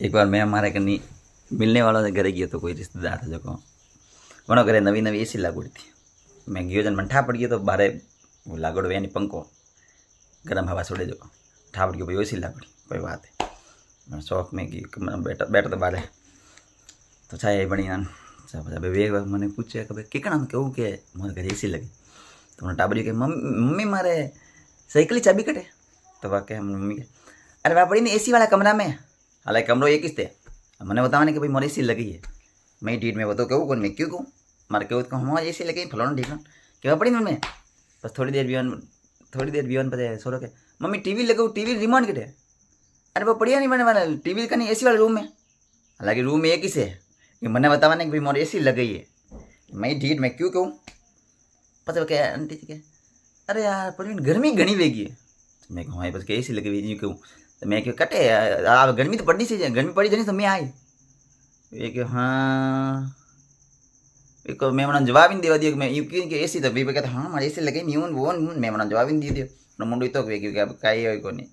एक बार मैं हमारे कहीं मिलने वालों से घरे गया तो कोई रिश्तेदार था जो वनो घरे नवी नवी एसी लागोड़ी थी। मैं गयो जन मन ठा पड़ गयो तो बारे वो लागोड़ वे पंखो गरम हवा छोड़े जो ठा पड़ गयो भाई एसी लागोड़ी कोई बात है। मैं शौक में गई बैठा बैठा तो बारे तो चाय बनी ना वे मैंने पूछे कि भाई किकण कहूँ कि मारे घर एसी लगी तो मैंने टाबरी के मम्मी मारे साइकिल की चाबी कटे तो वह कहे मम्मी के अरे वह पड़ी ने एसी वाला कमरा में हालांकि कमरो एक ही थे मैंने बताने कि भाई मोरी एसी लगी है। मैं डीट में बताओ कहूँ कौन मैं क्यों कहूँ मारे कहूँ तो हमारी एसी लगी फलाना ठीक ना क्या पड़ी मैं बस थोड़ी देर बियन पता सोरो के मम्मी टीवी लगाऊ टीवी रिमोट के अरे वो बढ़िया नहीं बने वाला टीवी का नहीं एसी वाले रूम में हालांकि रूम में एक ही से कि मैंने बताने कि भाई मोरी एसी लग गई है। मैं ढीठ मैं क्यों कहूँ पता क्या आंटी जी के अरे यार पर गर्मी घनी वेगी है मैं कहूँ हाँ बस के एसी लगी हुई कहूँ तो मैं क्यों कटे यार गर्मी तो पड़नी चाहिए गर्मी पड़ी जानी तो मैं आई ये क्यों हाँ एक मैं मना जवाब ही नहीं देवा दिया मैं यूं क्यों एसी तो भी कहता हाँ मारे एसी लगे नहीं वो मैं मना जवाब ही नहीं दिया मुंडू तो कहीं कोई नहीं